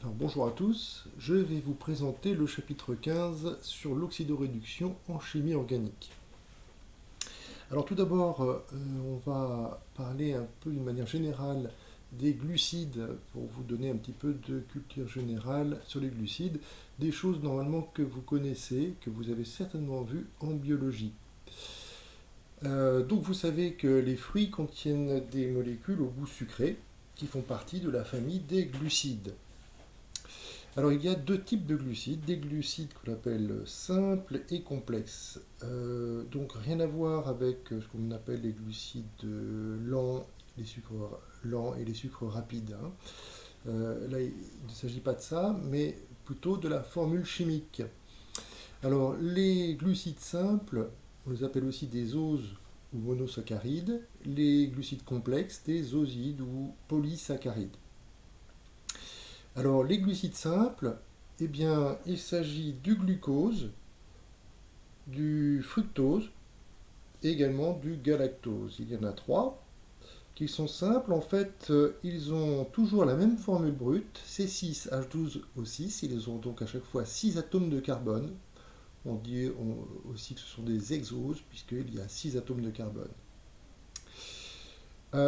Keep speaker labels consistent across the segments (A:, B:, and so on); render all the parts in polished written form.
A: Alors, bonjour à tous, je vais vous présenter le chapitre 15 sur l'oxydoréduction en chimie organique. Alors tout d'abord, on va parler un peu d'une manière générale des glucides pour vous donner un petit peu de culture générale sur les glucides, des choses normalement que vous connaissez, que vous avez certainement vues en biologie. Donc vous savez que les fruits contiennent des molécules au goût sucré qui font partie de la famille des glucides. Alors il y a deux types de glucides, des glucides qu'on appelle simples et complexes. Donc rien à voir avec ce qu'on appelle les glucides lents, les sucres lents et les sucres rapides, hein. Là il ne s'agit pas de ça, mais plutôt de la formule chimique. Alors les glucides simples, on les appelle aussi des oses ou monosaccharides, les glucides complexes des osides ou polysaccharides. Alors, les glucides simples, eh bien, il s'agit du glucose, du fructose et également du galactose. Il y en a trois qui sont simples. En fait, ils ont toujours la même formule brute, C6H12O6. Ils ont donc à chaque fois 6 atomes de carbone. On dit aussi que ce sont des exoses, puisqu'il y a 6 atomes de carbone.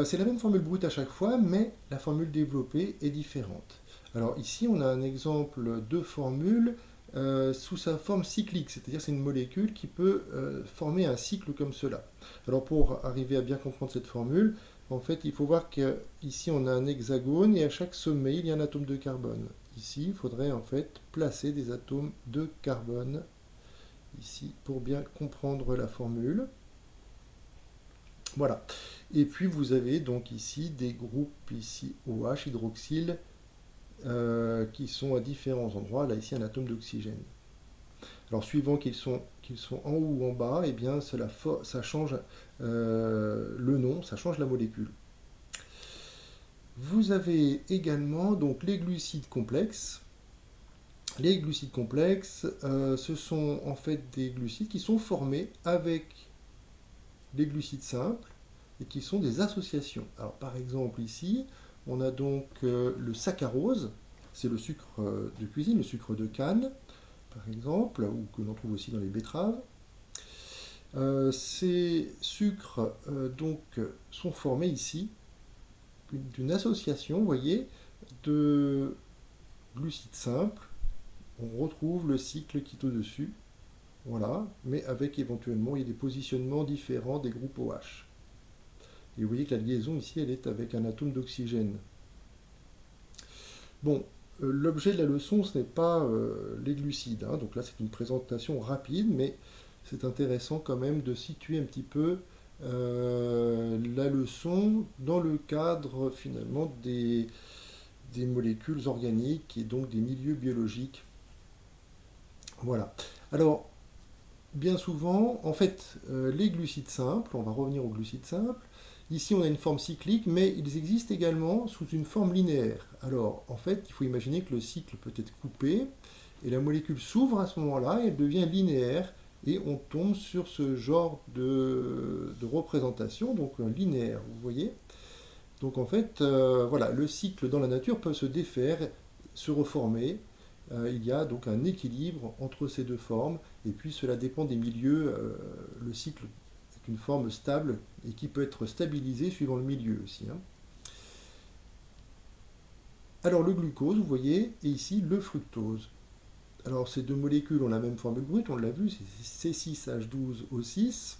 A: C'est la même formule brute à chaque fois, mais la formule développée est différente. Alors ici, on a un exemple de formule sous sa forme cyclique, c'est-à-dire c'est une molécule qui peut former un cycle comme cela. Alors pour arriver à bien comprendre cette formule, en fait, il faut voir qu'ici on a un hexagone et à chaque sommet, il y a un atome de carbone. Ici, il faudrait en fait placer des atomes de carbone ici pour bien comprendre la formule. Voilà. Et puis vous avez donc ici des groupes ici OH, hydroxyle, qui sont à différents endroits. Là ici un atome d'oxygène. Alors suivant qu'ils sont en haut ou en bas, eh bien ça change le nom, ça change la molécule. Vous avez également donc les glucides complexes. Les glucides complexes, ce sont en fait des glucides qui sont formés avec les glucides simples et qui sont des associations. Alors par exemple ici, on a donc le saccharose, c'est le sucre de cuisine, le sucre de canne par exemple, ou que l'on trouve aussi dans les betteraves. Ces sucres donc sont formés ici d'une association, vous voyez, de glucides simples. On retrouve le cycle qui est au-dessus, voilà, mais avec éventuellement il y a des positionnements différents des groupes OH. Et vous voyez que la liaison ici, elle est avec un atome d'oxygène. Bon, l'objet de la leçon, ce n'est pas les glucides, hein. Donc là, c'est une présentation rapide, mais c'est intéressant quand même de situer un petit peu la leçon dans le cadre finalement des molécules organiques et donc des milieux biologiques. Voilà. Alors, bien souvent, en fait, les glucides simples, on va revenir aux glucides simples, ici on a une forme cyclique, mais ils existent également sous une forme linéaire. Alors, en fait, il faut imaginer que le cycle peut être coupé, et la molécule s'ouvre à ce moment-là, et elle devient linéaire, et on tombe sur ce genre de représentation, donc un linéaire, vous voyez. Donc en fait, voilà, le cycle dans la nature peut se défaire, se reformer. Il y a donc un équilibre entre ces deux formes, et puis cela dépend des milieux. Le cycle est une forme stable et qui peut être stabilisée suivant le milieu aussi, hein. Alors le glucose, vous voyez, et ici le fructose. Alors ces deux molécules ont la même formule brute, on l'a vu, c'est C6H12O6,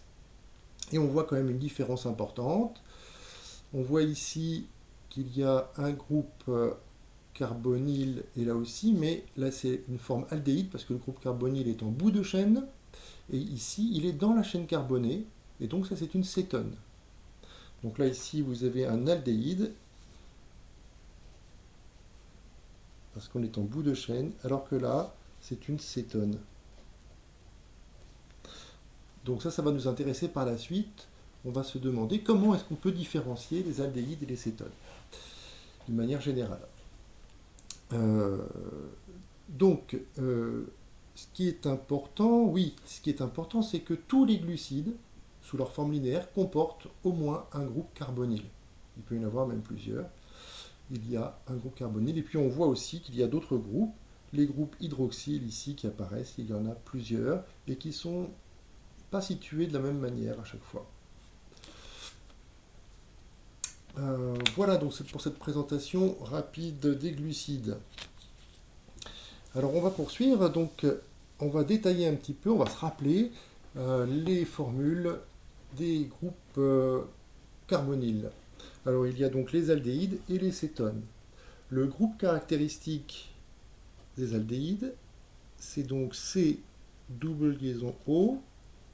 A: et on voit quand même une différence importante. On voit ici qu'il y a un groupe carbonyle est là aussi, mais là c'est une forme aldéhyde parce que le groupe carbonyle est en bout de chaîne, et ici il est dans la chaîne carbonée, et donc ça c'est une cétone. Donc là ici vous avez un aldéhyde, parce qu'on est en bout de chaîne, alors que là c'est une cétone. Donc ça va nous intéresser par la suite. On va se demander comment est-ce qu'on peut différencier les aldéhydes et les cétones, d'une manière générale. Euh, donc, ce qui est important, oui, ce qui est important, c'est que tous les glucides, sous leur forme linéaire, comportent au moins un groupe carbonyle. Il peut y en avoir même plusieurs. il y a un groupe carbonyle. Et puis on voit aussi qu'il y a d'autres groupes, les groupes hydroxyles ici qui apparaissent, il y en a plusieurs, et qui ne sont pas situés de la même manière à chaque fois. Voilà donc pour cette présentation rapide des glucides. Alors on va poursuivre, donc on va détailler un petit peu, on va se rappeler les formules des groupes carbonyles. Alors il y a donc les aldéhydes et les cétones. Le groupe caractéristique des aldéhydes, c'est donc C double liaison O,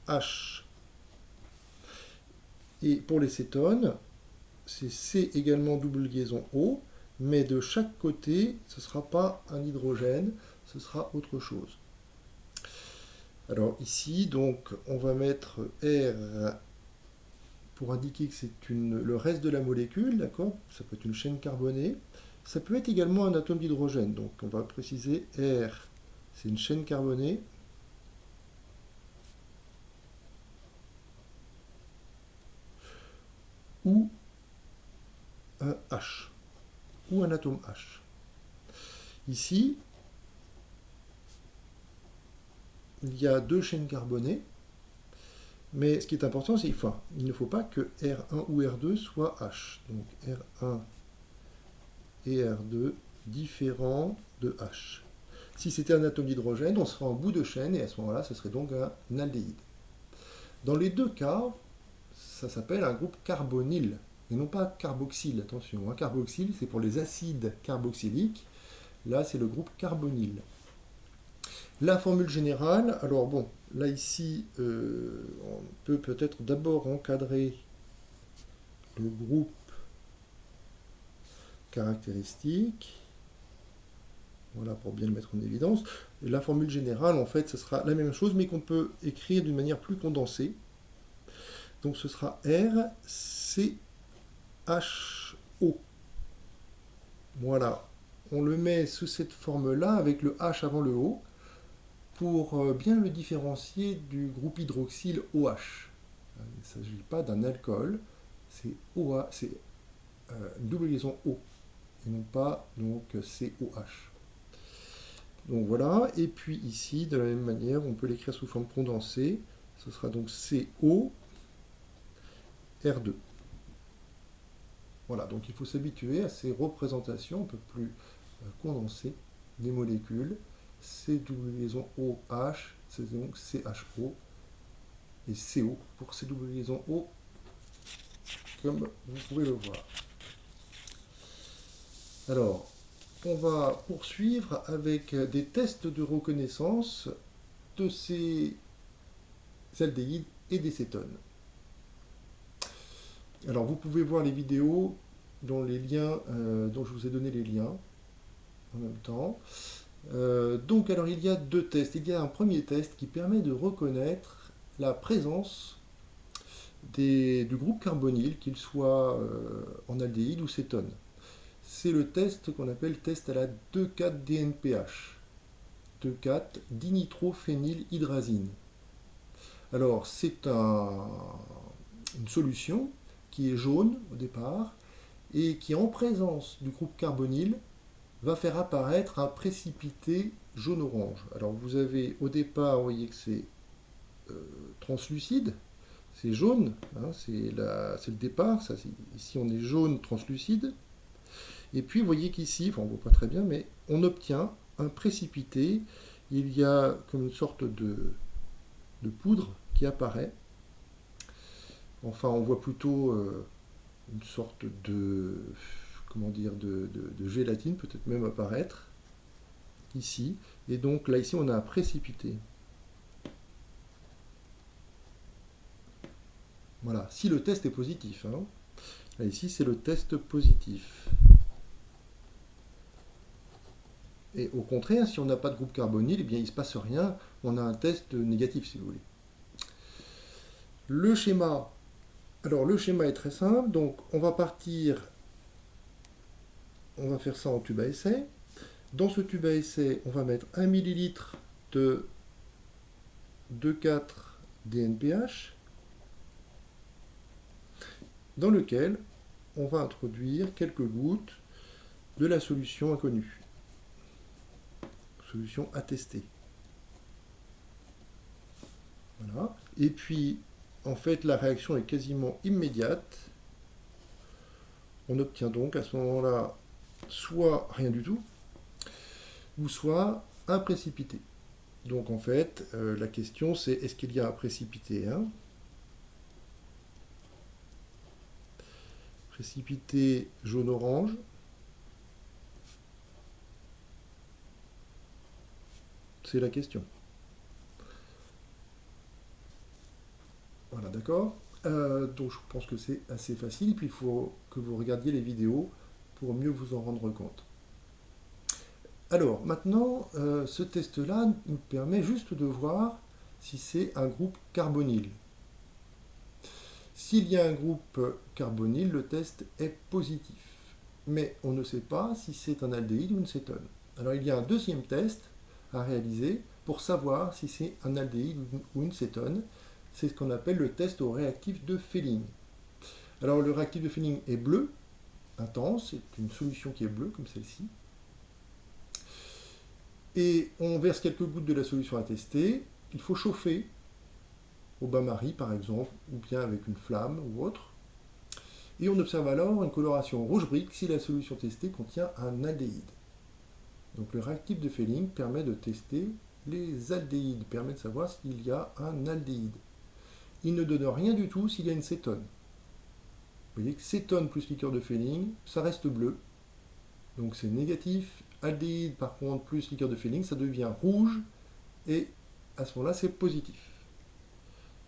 A: H. Et pour les cétones, c'est C également double liaison O, mais de chaque côté, ce ne sera pas un hydrogène, ce sera autre chose. Alors ici, donc, on va mettre R pour indiquer que c'est le reste de la molécule, d'accord? Ça peut être une chaîne carbonée. Ça peut être également un atome d'hydrogène, donc on va préciser R, c'est une chaîne carbonée. Ou un H, ou un atome H. Ici, il y a deux chaînes carbonées, mais ce qui est important, c'est qu'il ne faut pas que R1 ou R2 soit H. Donc R1 et R2 différents de H. Si c'était un atome d'hydrogène, on serait en bout de chaîne, et à ce moment-là, ce serait donc un aldéhyde. Dans les deux cas, ça s'appelle un groupe carbonyle, et non pas carboxyle, attention. Un carboxyle, c'est pour les acides carboxyliques. Là, c'est le groupe carbonyle. La formule générale, alors bon, là ici, on peut peut-être d'abord encadrer le groupe caractéristique. Voilà, pour bien le mettre en évidence. Et la formule générale, en fait, ce sera la même chose, mais qu'on peut écrire d'une manière plus condensée. Donc ce sera RCHO. Voilà, on le met sous cette forme-là, avec le H avant le O, pour bien le différencier du groupe hydroxyle OH. Il ne s'agit pas d'un alcool, c'est OH, c'est une double liaison O, et non pas donc COH. Donc voilà, et puis ici, de la même manière, on peut l'écrire sous forme condensée, ce sera donc CO R2. Voilà, donc il faut s'habituer à ces représentations un peu plus condensées des molécules. C double liaison OH, c'est donc CHO, et CO pour C double liaison O, comme vous pouvez le voir. Alors, on va poursuivre avec des tests de reconnaissance de ces aldéhydes et des cétones. Alors, vous pouvez voir les vidéos dont les liens, dont je vous ai donné les liens en même temps. Donc, alors, il y a deux tests. Il y a un premier test qui permet de reconnaître la présence du groupe carbonyle, qu'il soit en aldéhyde ou cétone. C'est le test qu'on appelle test à la 2,4-DNPH. 2,4-dinitrophénylhydrazine. Alors, c'est une solution qui est jaune au départ et qui, en présence du groupe carbonyle, va faire apparaître un précipité jaune-orange. Alors, vous avez au départ, vous voyez que c'est translucide, c'est jaune, hein, c'est le départ. Ça, ici, on est jaune translucide. Et puis, vous voyez qu'ici, enfin, on ne voit pas très bien, mais on obtient un précipité. Il y a comme une sorte de poudre qui apparaît. Enfin, on voit plutôt une sorte de, comment dire, de gélatine, peut-être même apparaître ici. Et donc là, ici, on a un précipité. Voilà, si le test est positif. Hein. Là, ici, c'est le test positif. Et au contraire, si on n'a pas de groupe carbonyle, eh bien, il ne se passe rien. On a un test négatif, si vous voulez. Le schéma. Alors, le schéma est très simple. Donc, on va partir. On va faire ça en tube à essai. Dans ce tube à essai, on va mettre 1 ml de 2,4-DNPH, dans lequel on va introduire quelques gouttes de la solution inconnue. Solution à tester. Voilà. Et puis, en fait, la réaction est quasiment immédiate. On obtient donc à ce moment-là soit rien du tout, ou soit un précipité. Donc en fait, la question c'est est-ce qu'il y a un précipité 1 précipité jaune-orange, c'est la question. Voilà, d'accord. Donc je pense que c'est assez facile, et puis il faut que vous regardiez les vidéos pour mieux vous en rendre compte. Alors maintenant, ce test-là nous permet juste de voir si c'est un groupe carbonyle. S'il y a un groupe carbonyle, le test est positif. Mais on ne sait pas si c'est un aldéhyde ou une cétone. Alors il y a un deuxième test à réaliser pour savoir si c'est un aldéhyde ou une cétone. C'est ce qu'on appelle le test au réactif de Fehling. Alors le réactif de Fehling est bleu, intense, c'est une solution qui est bleue comme celle-ci. Et on verse quelques gouttes de la solution à tester. Il faut chauffer au bain-marie par exemple, ou bien avec une flamme ou autre. Et on observe alors une coloration rouge brique si la solution testée contient un aldéhyde. Donc le réactif de Fehling permet de tester les aldéhydes, permet de savoir s'il y a un aldéhyde. Il ne donne rien du tout s'il y a une cétone. Vous voyez que cétone plus liqueur de Fehling, ça reste bleu. Donc c'est négatif. Aldéhyde par contre plus liqueur de Fehling, ça devient rouge. Et à ce moment-là, c'est positif.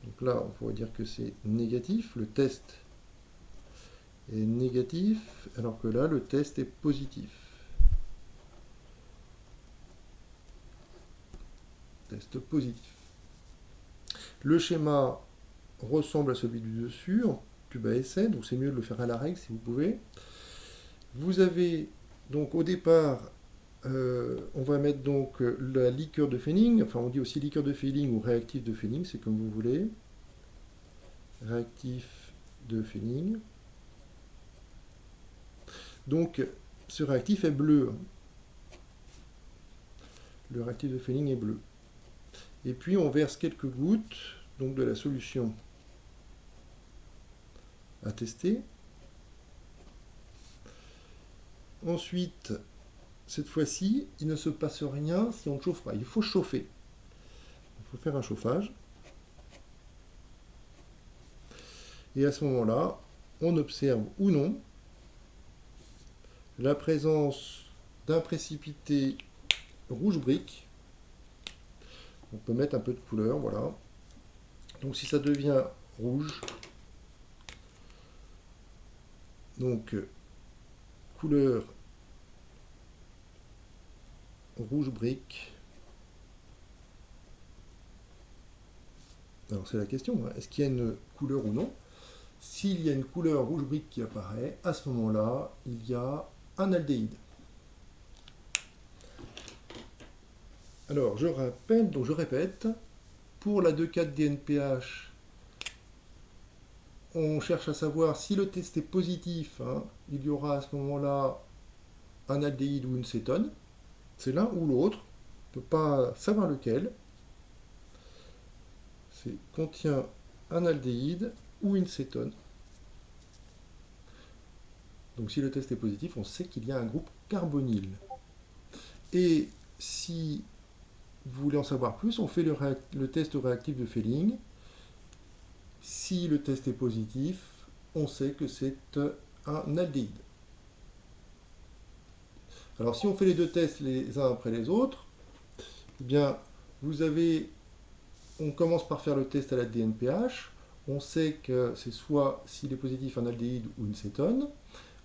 A: Donc là, on pourrait dire que c'est négatif. Le test est négatif, alors que là, le test est positif. Test positif. Le schéma ressemble à celui du dessus, en tube à essai, donc c'est mieux de le faire à la règle si vous pouvez. Vous avez donc au départ, on va mettre donc la liqueur de Fehling, enfin on dit aussi liqueur de Fehling ou réactif de Fehling, c'est comme vous voulez. Réactif de Fehling. Donc ce réactif est bleu. Le réactif de Fehling est bleu. Et puis on verse quelques gouttes donc de la solution à tester. Ensuite, cette fois-ci, il ne se passe rien si on ne chauffe pas. Il faut chauffer. Il faut faire un chauffage. Et à ce moment-là, on observe ou non la présence d'un précipité rouge brique. On peut mettre un peu de couleur, voilà. Donc si ça devient rouge, donc couleur rouge brique. Alors c'est la question, hein. Est-ce qu'il y a une couleur ou non? S'il y a une couleur rouge brique qui apparaît, à ce moment-là, il y a un aldéhyde. Alors je rappelle, donc je répète, pour la 2,4-DNPH, on cherche à savoir si le test est positif, hein, il y aura à ce moment-là un aldéhyde ou une cétone. C'est l'un ou l'autre, on ne peut pas savoir lequel. C'est contient un aldéhyde ou une cétone. Donc si le test est positif, on sait qu'il y a un groupe carbonyle. Et si vous voulez en savoir plus, on fait le test réactif de Fehling. Si le test est positif, on sait que c'est un aldéhyde. Alors si on fait les deux tests les uns après les autres, eh bien on commence par faire le test à la DNPH. On sait que c'est soit, s'il est positif, un aldéhyde ou une cétone.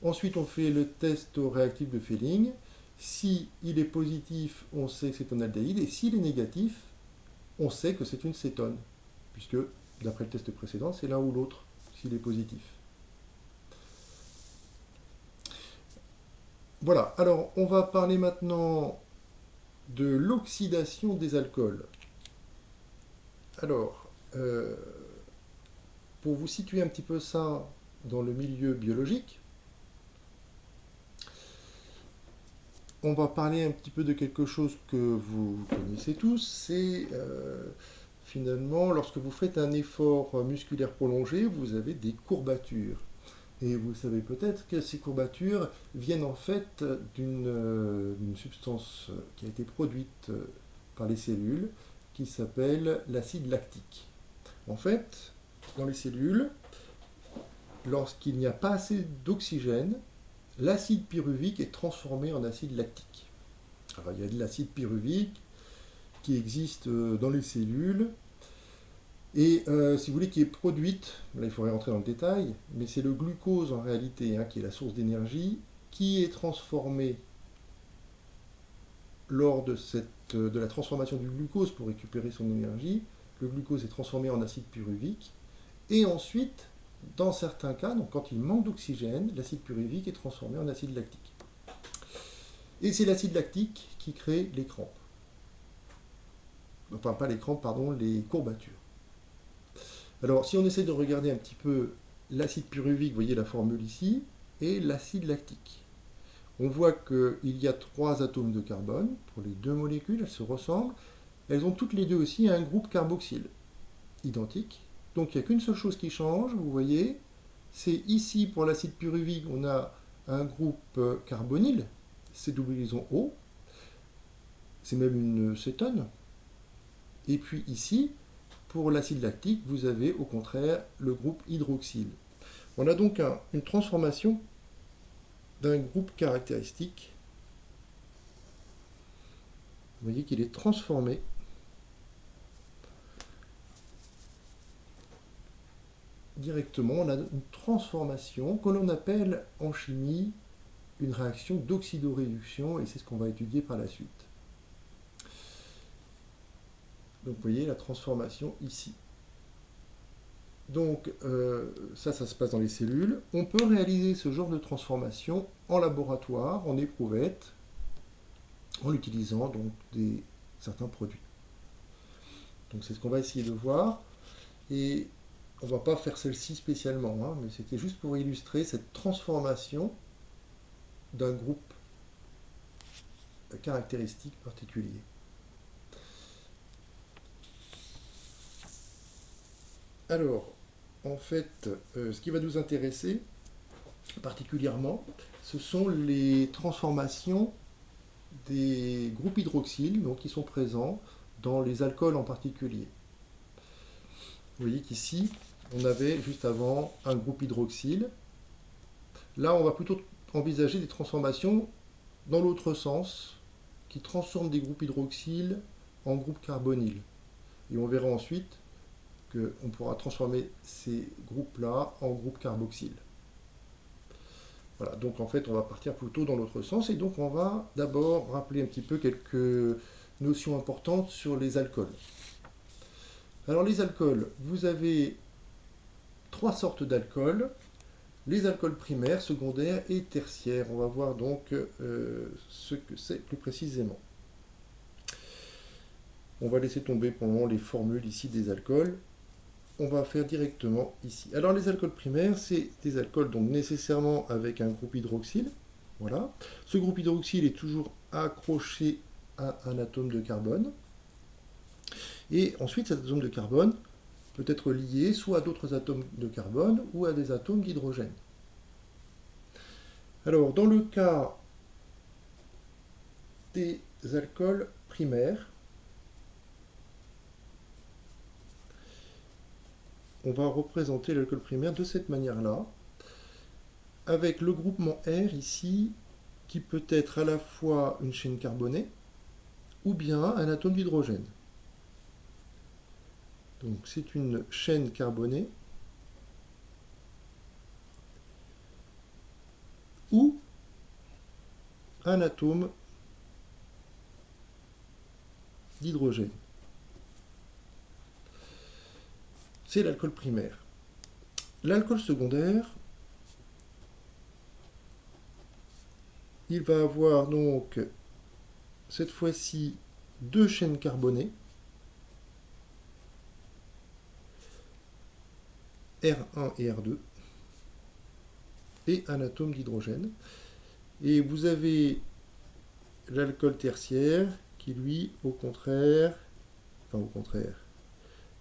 A: Ensuite, on fait le test au réactif de Fehling. Si il est positif, on sait que c'est un aldéhyde. Et s'il est négatif, on sait que c'est une cétone. Puisque, d'après le test précédent, c'est l'un ou l'autre, s'il est positif. Voilà. Alors, on va parler maintenant de l'oxydation des alcools. Alors, pour vous situer un petit peu ça dans le milieu biologique, on va parler un petit peu de quelque chose que vous connaissez tous, c'est finalement lorsque vous faites un effort musculaire prolongé, vous avez des courbatures. Et vous savez peut-être que ces courbatures viennent en fait d'une substance qui a été produite par les cellules qui s'appelle l'acide lactique. En fait, dans les cellules, lorsqu'il n'y a pas assez d'oxygène, l'acide pyruvique est transformé en acide lactique. Alors, il y a de l'acide pyruvique qui existe dans les cellules et si vous voulez qui est produite, là il faudrait rentrer dans le détail, mais c'est le glucose en réalité qui est la source d'énergie qui est transformé lors de la transformation du glucose pour récupérer son énergie. Le glucose est transformé en acide pyruvique et ensuite, dans certains cas, donc quand il manque d'oxygène, l'acide pyruvique est transformé en acide lactique. Et c'est l'acide lactique qui crée les crampes. Enfin, pas les crampes, pardon, les courbatures. Alors, si on essaie de regarder un petit peu l'acide pyruvique, vous voyez la formule ici, et l'acide lactique. On voit qu'il y a 3 atomes de carbone pour les 2 molécules, elles se ressemblent. Elles ont toutes les deux aussi un groupe carboxyle, identique. Donc il n'y a qu'une seule chose qui change, vous voyez, c'est ici pour l'acide pyruvique, on a un groupe carbonyle, C-O, c'est même une cétone. Et puis ici, pour l'acide lactique, vous avez au contraire le groupe hydroxyle. On a donc une transformation d'un groupe caractéristique. Vous voyez qu'il est transformé directement. On a une transformation que l'on appelle en chimie une réaction d'oxydoréduction et c'est ce qu'on va étudier par la suite. Donc vous voyez la transformation ici. Donc ça se passe dans les cellules. On peut réaliser ce genre de transformation en laboratoire, en éprouvette, en utilisant donc certains produits. Donc c'est ce qu'on va essayer de voir. Et on ne va pas faire celle-ci spécialement, mais c'était juste pour illustrer cette transformation d'un groupe caractéristique particulier. Alors, en fait, ce qui va nous intéresser particulièrement, ce sont les transformations des groupes hydroxyles donc, qui sont présents dans les alcools en particulier. Vous voyez qu'ici, on avait juste avant un groupe hydroxyle. Là, on va plutôt envisager des transformations dans l'autre sens, qui transforment des groupes hydroxyles en groupes carbonyles. Et on verra ensuite qu'on pourra transformer ces groupes-là en groupes carboxyles. Voilà, donc en fait, on va partir plutôt dans l'autre sens. Et donc, on va d'abord rappeler un petit peu quelques notions importantes sur les alcools. Alors, les alcools, vous avez 3 sortes d'alcools. Les alcools primaires, secondaires et tertiaires. On va voir donc ce que c'est plus précisément. On va laisser tomber pour le moment les formules ici des alcools. On va faire directement ici. Alors les alcools primaires, c'est des alcools donc nécessairement avec un groupe hydroxyle. Voilà. Ce groupe hydroxyle est toujours accroché à un atome de carbone. Et ensuite, cet atome de carbone peut être lié soit à d'autres atomes de carbone ou à des atomes d'hydrogène. Alors, dans le cas des alcools primaires, on va représenter l'alcool primaire de cette manière-là, avec le groupement R ici, qui peut être à la fois une chaîne carbonée, ou bien un atome d'hydrogène. Donc c'est une chaîne carbonée, ou un atome d'hydrogène. C'est l'alcool primaire. L'alcool secondaire, il va avoir donc cette fois-ci 2 chaînes carbonées, R1 et R2, et un atome d'hydrogène. Et vous avez l'alcool tertiaire qui, lui, au contraire,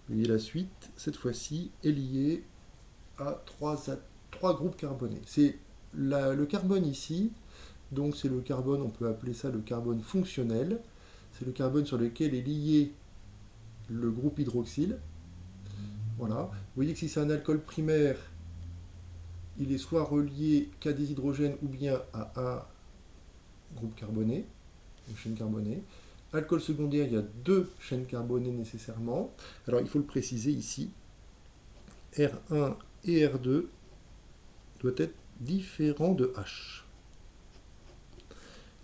A: lui, la suite, cette fois-ci, est liée à trois groupes carbonés. C'est le carbone ici, donc c'est le carbone, on peut appeler ça le carbone fonctionnel. C'est le carbone sur lequel est lié le groupe hydroxyle. Voilà. Vous voyez que si c'est un alcool primaire, il est soit relié qu'à des hydrogènes ou bien à un groupe carboné, une chaîne carbonée. Alcool secondaire, il y a deux chaînes carbonées nécessairement. Alors il faut le préciser ici, R1 et R2 doit être différent de H.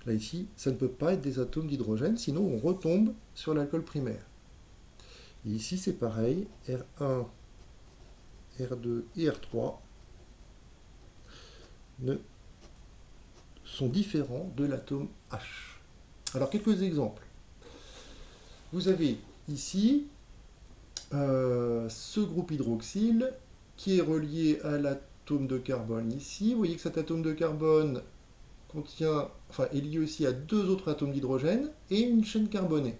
A: Là ici, ça ne peut pas être des atomes d'hydrogène, sinon on retombe sur l'alcool primaire. Et ici c'est pareil, R1, R2 et R3 sont différents de l'atome H. Alors quelques exemples. Vous avez ici ce groupe hydroxyle qui est relié à l'atome de carbone ici. Vous voyez que cet atome de carbone est lié aussi à deux autres atomes d'hydrogène et une chaîne carbonée.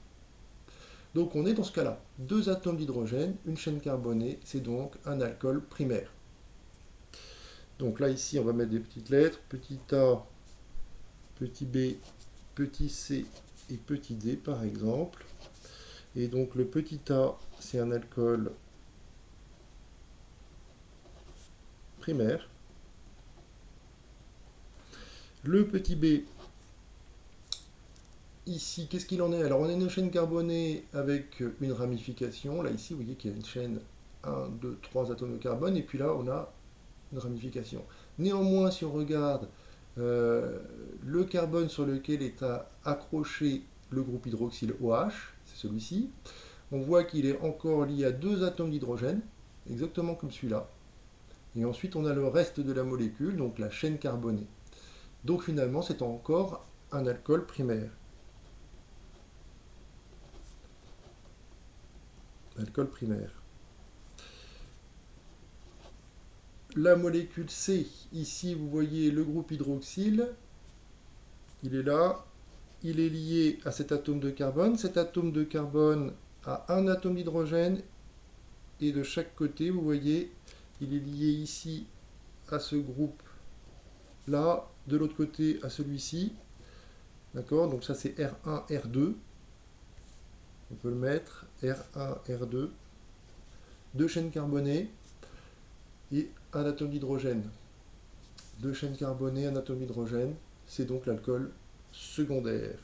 A: Donc on est dans ce cas-là. Deux atomes d'hydrogène, une chaîne carbonée, c'est donc un alcool primaire. Donc là ici on va mettre des petites lettres, petit a, petit b, petit c et petit d par exemple. Et donc le petit a, c'est un alcool primaire. Le petit b, ici, qu'est-ce qu'il en est? Alors on a une chaîne carbonée avec une ramification. Là ici, vous voyez qu'il y a une chaîne 1, 2, 3 atomes de carbone. Et puis là, on a une ramification. Néanmoins, si on regarde le carbone sur lequel est accroché le groupe hydroxyle OH, c'est celui-ci, on voit qu'il est encore lié à deux atomes d'hydrogène, exactement comme celui-là. Et ensuite, on a le reste de la molécule, donc la chaîne carbonée. Donc finalement, c'est encore un alcool primaire. Alcool primaire. La molécule C, ici vous voyez le groupe hydroxyle, il est là, il est lié à cet atome de carbone. Cet atome de carbone a un atome d'hydrogène et de chaque côté, vous voyez, il est lié ici à ce groupe là, de l'autre côté à celui-ci. D'accord? Donc ça c'est R1, R2. On peut le mettre, R1, R2. Deux chaînes carbonées et un atome d'hydrogène. Deux chaînes carbonées, un atome d'hydrogène. C'est donc l'alcool secondaire.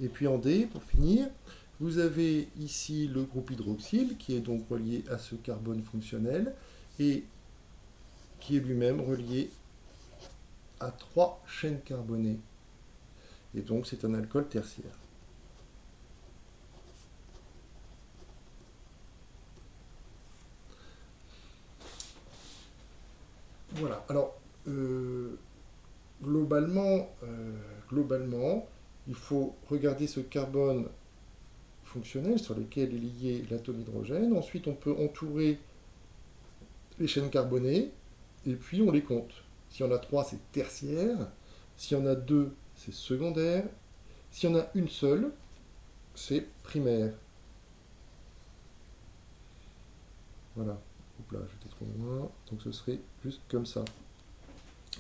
A: Et puis en D, pour finir, vous avez ici le groupe hydroxyle qui est donc relié à ce carbone fonctionnel et qui est lui-même relié à trois chaînes carbonées. Et donc c'est un alcool tertiaire. Voilà, alors globalement, il faut regarder ce carbone fonctionnel sur lequel est lié l'atome hydrogène. Ensuite, on peut entourer les chaînes carbonées et puis on les compte. S'il y en a 3, c'est tertiaire. S'il y en a 2, c'est secondaire. S'il y en a une seule, c'est primaire. Voilà. Oups là, j'étais trop loin. Donc ce serait juste comme ça.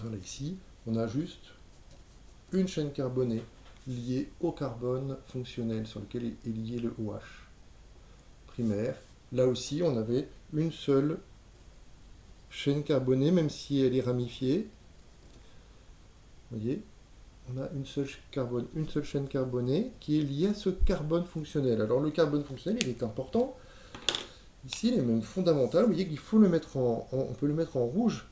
A: Voilà, ici, on a juste une chaîne carbonée liée au carbone fonctionnel sur lequel est lié le OH primaire. Là aussi, on avait une seule chaîne carbonée, même si elle est ramifiée. Vous voyez, on a une seule chaîne carbonée qui est liée à ce carbone fonctionnel. Alors le carbone fonctionnel, il est important. Ici, il est même fondamental. Vous voyez qu'il faut le mettre on peut le mettre en rouge.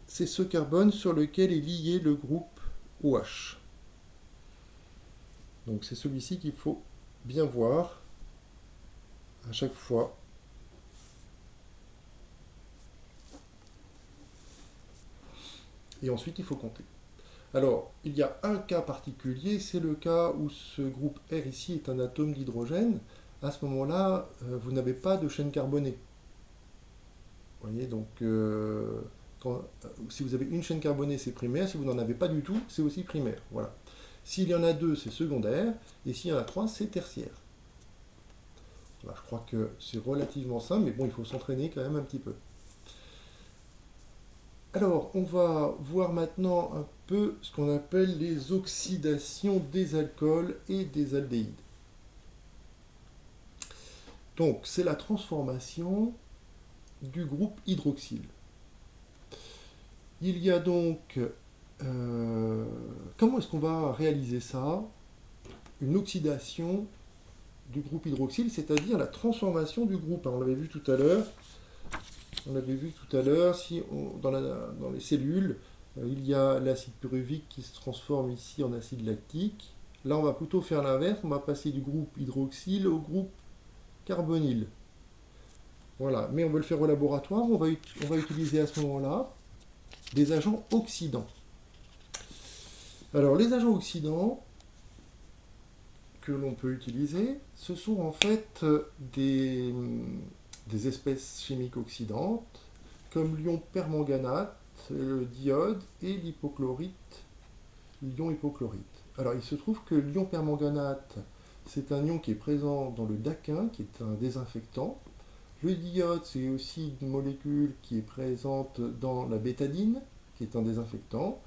A: C'est ce carbone sur lequel est lié le groupe OH. Donc c'est celui-ci qu'il faut bien voir à chaque fois. Et ensuite, il faut compter. Alors, il y a un cas particulier, c'est le cas où ce groupe R ici est un atome d'hydrogène. À ce moment-là, vous n'avez pas de chaîne carbonée. Vous voyez, donc Si vous avez une chaîne carbonée, c'est primaire. Si vous n'en avez pas du tout, c'est aussi primaire. Voilà. S'il y en a deux, c'est secondaire. Et s'il y en a trois, c'est tertiaire. Voilà, je crois que c'est relativement simple, mais bon, il faut s'entraîner quand même un petit peu. Alors, on va voir maintenant un peu ce qu'on appelle les oxydations des alcools et des aldéhydes. Donc, c'est la transformation du groupe hydroxyle. Il y a donc... comment est-ce qu'on va réaliser ça? Une oxydation du groupe hydroxyle, c'est-à-dire la transformation du groupe. On l'avait vu tout à l'heure. Si dans les cellules, il y a l'acide pyruvique qui se transforme ici en acide lactique. Là, on va plutôt faire l'inverse. On va passer du groupe hydroxyle au groupe carbonyle. Voilà, mais on veut le faire au laboratoire. On va utiliser à ce moment-là des agents oxydants. Alors, les agents oxydants que l'on peut utiliser, ce sont en fait des espèces chimiques oxydantes, comme l'ion permanganate, le diode et l'hypochlorite, l'ion hypochlorite. Alors, il se trouve que l'ion permanganate, c'est un ion qui est présent dans le daquin, qui est un désinfectant. Le diode, c'est aussi une molécule qui est présente dans la bétadine, qui est un désinfectant.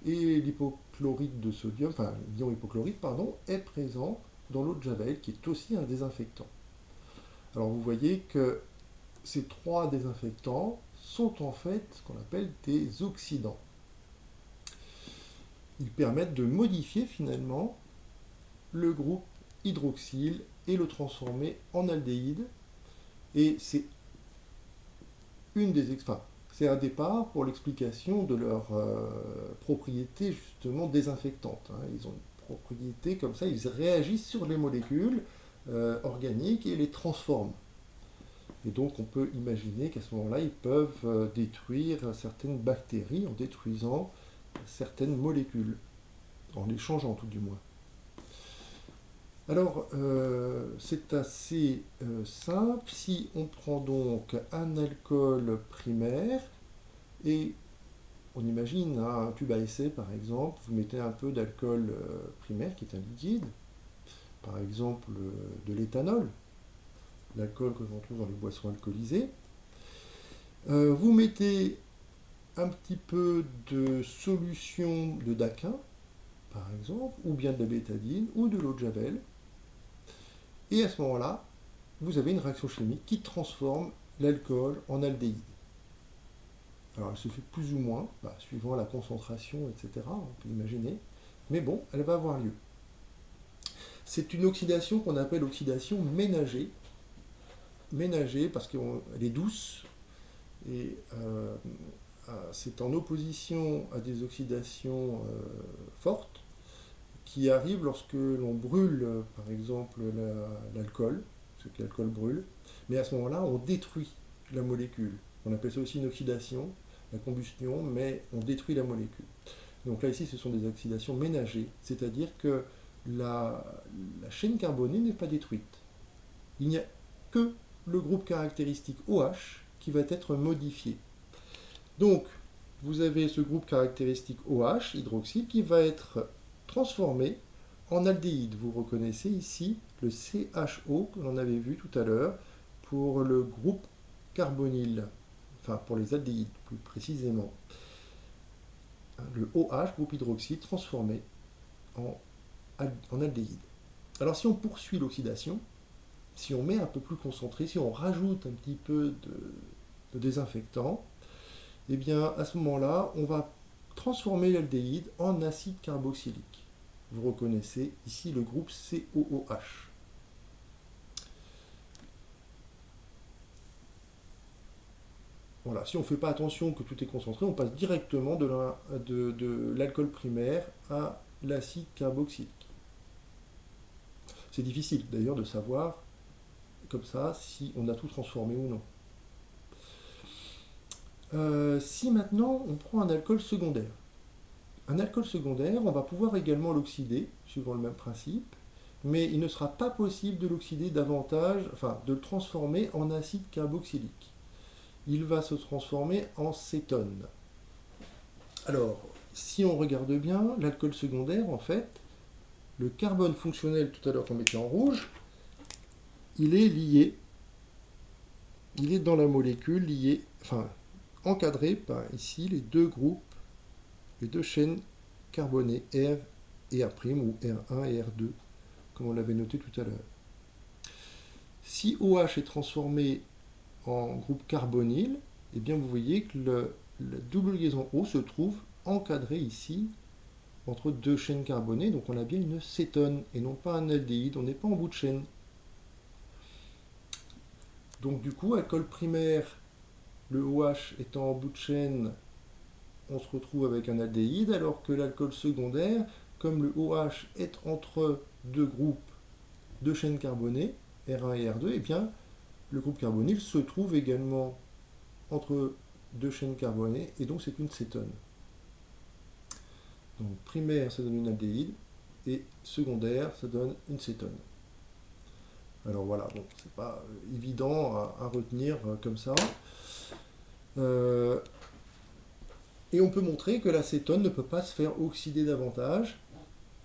A: Et l'hypochlorite de sodium, enfin l'ion hypochlorite, pardon, est présent dans l'eau de Javel, qui est aussi un désinfectant. Alors vous voyez que ces trois désinfectants sont en fait ce qu'on appelle des oxydants. Ils permettent de modifier finalement le groupe hydroxyle et le transformer en aldéhyde. Et c'est c'est un départ pour l'explication de leurs propriétés justement désinfectantes. Ils ont une propriété comme ça, ils réagissent sur les molécules organiques et les transforment. Et donc on peut imaginer qu'à ce moment-là, ils peuvent détruire certaines bactéries en détruisant certaines molécules, en les changeant tout du moins. Alors, c'est assez simple. Si on prend donc un alcool primaire, et on imagine un tube à essai par exemple, vous mettez un peu d'alcool primaire qui est un liquide, par exemple de l'éthanol, l'alcool que l'on trouve dans les boissons alcoolisées. Vous mettez un petit peu de solution de daquin, par exemple, ou bien de la bétadine, ou de l'eau de Javel. Et à ce moment-là, vous avez une réaction chimique qui transforme l'alcool en aldéhyde. Alors elle se fait plus ou moins, suivant la concentration, etc., on peut imaginer, mais bon, elle va avoir lieu. C'est une oxydation qu'on appelle oxydation ménagée. Ménagée parce qu'elle est douce, et c'est en opposition à des oxydations fortes, qui arrive lorsque l'on brûle, par exemple, l'alcool, ce que l'alcool brûle, mais à ce moment-là, on détruit la molécule. On appelle ça aussi une oxydation, la combustion, mais on détruit la molécule. Donc là, ici, ce sont des oxydations ménagées, c'est-à-dire que la chaîne carbonée n'est pas détruite. Il n'y a que le groupe caractéristique OH qui va être modifié. Donc, vous avez ce groupe caractéristique OH, hydroxyle, qui va être transformé en aldéhyde. Vous reconnaissez ici le CHO que l'on avait vu tout à l'heure pour le groupe carbonyle, enfin pour les aldéhydes plus précisément. Le OH, groupe hydroxyle, transformé en aldéhyde. Alors si on poursuit l'oxydation, si on met un peu plus concentré, si on rajoute un petit peu de désinfectant, eh bien à ce moment-là, on va transformer l'aldéhyde en acide carboxylique. Vous reconnaissez ici le groupe COOH. Voilà, si on ne fait pas attention que tout est concentré, on passe directement de l'alcool primaire à l'acide carboxylique. C'est difficile d'ailleurs de savoir comme ça si on a tout transformé ou non. Si maintenant on prend un alcool secondaire, on va pouvoir également l'oxyder, suivant le même principe, mais il ne sera pas possible de l'oxyder davantage, enfin de le transformer en acide carboxylique. Il va se transformer en cétone. Alors, si on regarde bien, l'alcool secondaire, en fait, le carbone fonctionnel tout à l'heure qu'on mettait en rouge, il est lié, il est dans la molécule lié, enfin, encadré par ici les deux groupes, les deux chaînes carbonées R et R' ou R1 et R2, comme on l'avait noté tout à l'heure. Si OH est transformé en groupe carbonyle, eh bien vous voyez que la double liaison O se trouve encadrée ici entre deux chaînes carbonées, donc on a bien une cétone et non pas un aldéhyde, on n'est pas en bout de chaîne. Donc du coup, alcool primaire, le OH étant en bout de chaîne, on se retrouve avec un aldéhyde, alors que l'alcool secondaire, comme le OH est entre deux groupes, deux chaînes carbonées, R1 et R2, eh bien le groupe carbonyle se trouve également entre deux chaînes carbonées, et donc c'est une cétone. Donc primaire, ça donne une aldéhyde, et secondaire, ça donne une cétone. Alors voilà, bon, c'est pas évident à retenir comme ça. Et on peut montrer que l'acétone ne peut pas se faire oxyder davantage.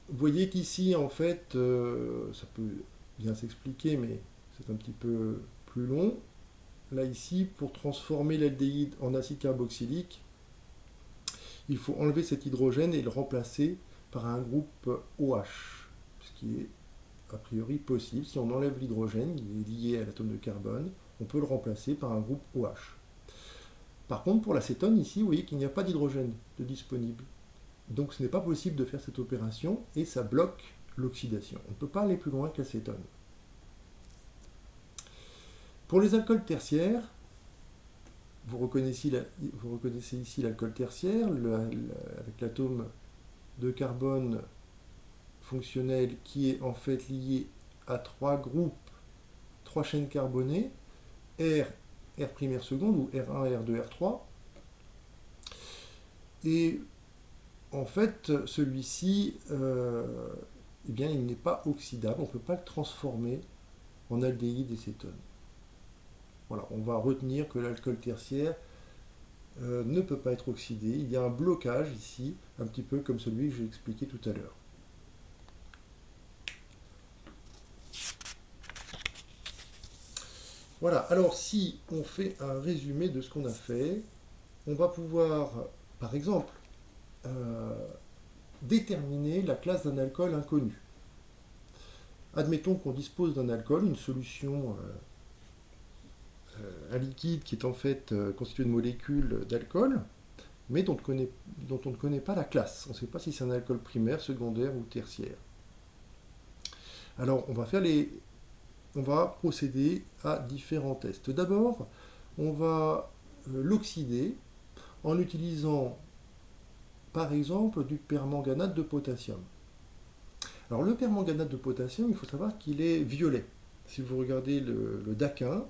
A: Vous voyez qu'ici, en fait, ça peut bien s'expliquer, mais c'est un petit peu plus long. Là, ici, pour transformer l'aldéhyde en acide carboxylique, il faut enlever cet hydrogène et le remplacer par un groupe OH, ce qui est a priori possible. Si on enlève l'hydrogène, il est lié à l'atome de carbone, on peut le remplacer par un groupe OH. Par contre, pour l'acétone, ici, vous voyez qu'il n'y a pas d'hydrogène de disponible. Donc ce n'est pas possible de faire cette opération et ça bloque l'oxydation. On ne peut pas aller plus loin que l'acétone. Pour les alcools tertiaires, vous reconnaissez ici l'alcool tertiaire avec l'atome de carbone fonctionnel qui est en fait lié à trois groupes, trois chaînes carbonées, R, R' seconde ou R1, R2, R3. Et en fait, celui-ci, eh bien, il n'est pas oxydable, on ne peut pas le transformer en aldéhyde et cétone. Voilà, on va retenir que l'alcool tertiaire ne peut pas être oxydé. Il y a un blocage ici, un petit peu comme celui que j'ai expliqué tout à l'heure. Voilà, alors si on fait un résumé de ce qu'on a fait, on va pouvoir, par exemple, déterminer la classe d'un alcool inconnu. Admettons qu'on dispose d'un alcool, une solution, un liquide qui est en fait constitué de molécules d'alcool, mais dont on ne connaît pas la classe. On ne sait pas si c'est un alcool primaire, secondaire ou tertiaire. Alors, on va procéder à différents tests. D'abord, on va l'oxyder en utilisant, par exemple, du permanganate de potassium. Alors, le permanganate de potassium, il faut savoir qu'il est violet. Si vous regardez le daquin,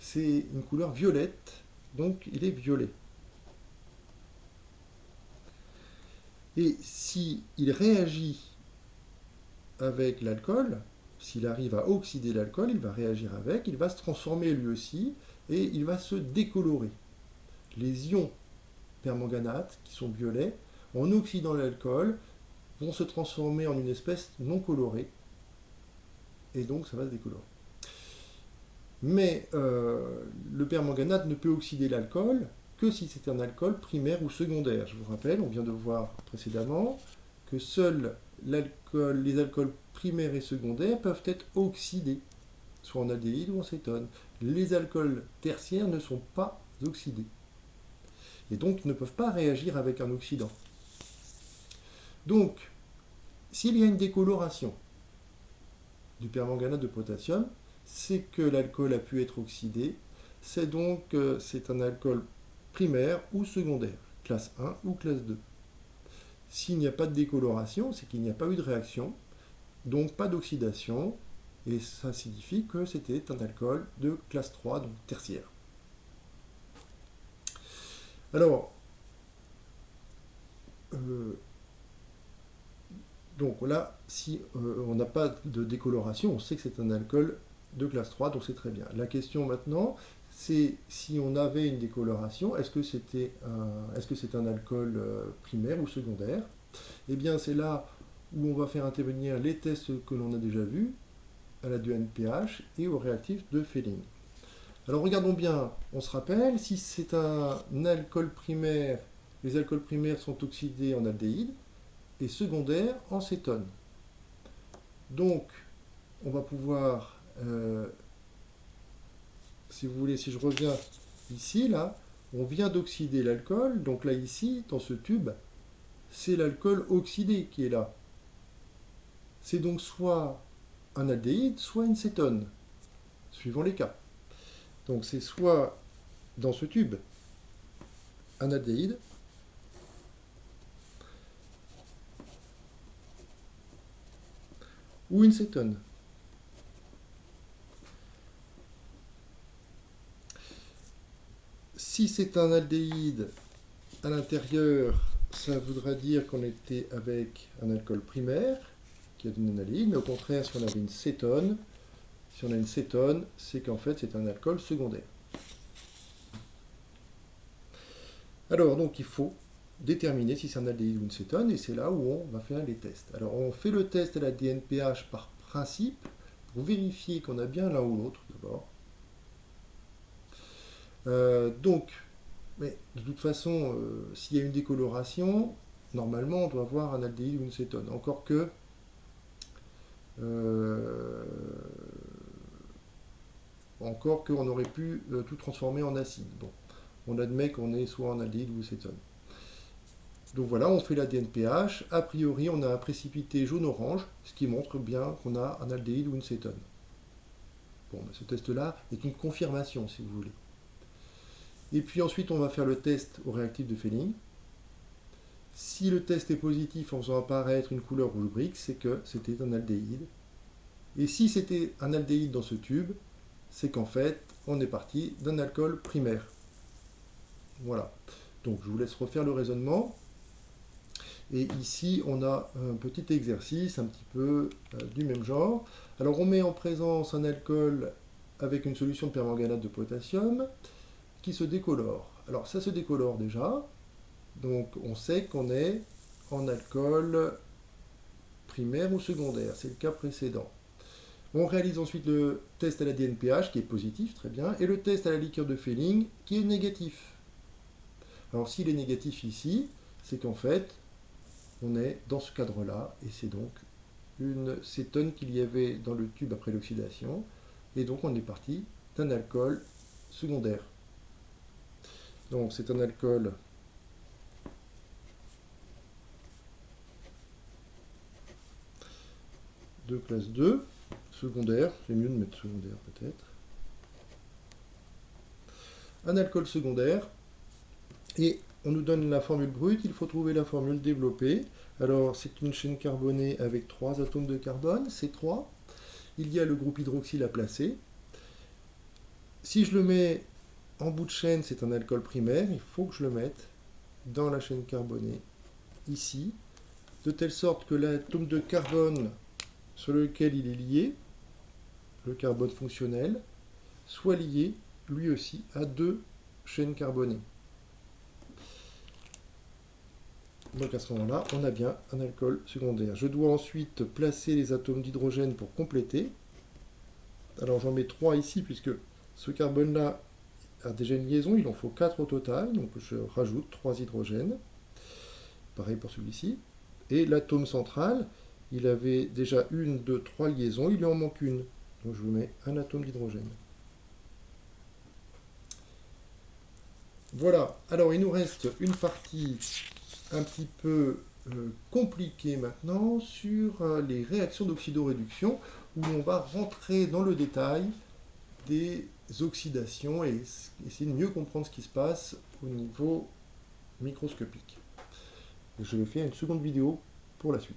A: c'est une couleur violette, donc il est violet. Et s'il réagit avec l'alcool, s'il arrive à oxyder l'alcool, il va réagir avec, il va se transformer lui aussi, et il va se décolorer. Les ions permanganate, qui sont violets, en oxydant l'alcool, vont se transformer en une espèce non colorée, et donc ça va se décolorer. Mais le permanganate ne peut oxyder l'alcool que si c'est un alcool primaire ou secondaire. Je vous rappelle, on vient de voir précédemment que seuls les alcools primaires et secondaires peuvent être oxydés, soit en aldéhyde ou en cétone. Les alcools tertiaires ne sont pas oxydés, et donc ne peuvent pas réagir avec un oxydant. Donc, s'il y a une décoloration du permanganate de potassium, c'est que l'alcool a pu être oxydé, c'est donc c'est un alcool primaire ou secondaire, classe 1 ou classe 2. S'il n'y a pas de décoloration, c'est qu'il n'y a pas eu de réaction, donc pas d'oxydation, et ça signifie que c'était un alcool de classe 3, donc tertiaire. Alors, donc là, si on n'a pas de décoloration, on sait que c'est un alcool de classe 3, donc c'est très bien. La question maintenant, c'est si on avait une décoloration, est-ce que c'est un alcool primaire ou secondaire? Eh bien, c'est là où on va faire intervenir les tests que l'on a déjà vus, à la 2NPH et au réactif de Fehling. Alors regardons bien, on se rappelle, si c'est un alcool primaire, les alcools primaires sont oxydés en aldéhyde et secondaires en cétone. Donc, on va pouvoir, si vous voulez, si je reviens ici, là, on vient d'oxyder l'alcool, donc là, ici, dans ce tube, c'est l'alcool oxydé qui est là. C'est donc soit un aldéhyde, soit une cétone, suivant les cas. Donc c'est soit dans ce tube un aldéhyde, ou une cétone. Si c'est un aldéhyde à l'intérieur, ça voudra dire qu'on était avec un alcool primaire qui a donné un aldéhyde, mais au contraire, si on avait une cétone, si on a une cétone, c'est qu'en fait c'est un alcool secondaire. Alors donc il faut déterminer si c'est un aldéhyde ou une cétone, et c'est là où on va faire les tests. Alors on fait le test à la DNPH par principe, pour vérifier qu'on a bien l'un ou l'autre d'abord. Donc, mais de toute façon, s'il y a une décoloration, normalement on doit avoir un aldéhyde ou une cétone. Encore que, on aurait pu tout transformer en acide. Bon, on admet qu'on est soit en aldéhyde ou cétone. Donc voilà, on fait la DNPH. A priori, on a un précipité jaune-orange, ce qui montre bien qu'on a un aldéhyde ou une cétone. Bon, ce test-là est une confirmation, si vous voulez. Et puis ensuite, on va faire le test au réactif de Fehling. Si le test est positif en faisant apparaître une couleur rouge brique, c'est que c'était un aldéhyde. Et si c'était un aldéhyde dans ce tube, c'est qu'en fait, on est parti d'un alcool primaire. Voilà. Donc je vous laisse refaire le raisonnement. Et ici, on a un petit exercice un petit peu du même genre. Alors on met en présence un alcool avec une solution de permanganate de potassium qui se décolore. Alors ça se décolore déjà, donc on sait qu'on est en alcool primaire ou secondaire, c'est le cas précédent. On réalise ensuite le test à la DNPH qui est positif, très bien, et le test à la liqueur de Fehling qui est négatif. Alors s'il est négatif ici, c'est qu'en fait, on est dans ce cadre-là, et c'est donc une cétone qu'il y avait dans le tube après l'oxydation, et donc on est parti d'un alcool secondaire. Donc c'est un alcool de classe 2, secondaire, c'est mieux de mettre secondaire peut-être. Un alcool secondaire, et on nous donne la formule brute, il faut trouver la formule développée. Alors c'est une chaîne carbonée avec 3 atomes de carbone, C3. Il y a le groupe hydroxyle à placer. Si je le mets en bout de chaîne, c'est un alcool primaire, il faut que je le mette dans la chaîne carbonée, ici, de telle sorte que l'atome de carbone sur lequel il est lié, le carbone fonctionnel, soit lié, lui aussi, à 2 chaînes carbonées. Donc à ce moment-là, on a bien un alcool secondaire. Je dois ensuite placer les atomes d'hydrogène pour compléter. Alors j'en mets 3 ici, puisque ce carbone-là a déjà une liaison, il en faut 4 au total, donc je rajoute 3 hydrogènes. Pareil pour celui-ci. Et l'atome central, il avait déjà 1, 2, 3 liaisons, il lui en manque une. Donc je vous mets un atome d'hydrogène. Voilà, alors il nous reste une partie un petit peu compliquée maintenant sur les réactions d'oxydoréduction, où on va rentrer dans le détail des oxydations et essayer de mieux comprendre ce qui se passe au niveau microscopique. Je vais faire une seconde vidéo pour la suite.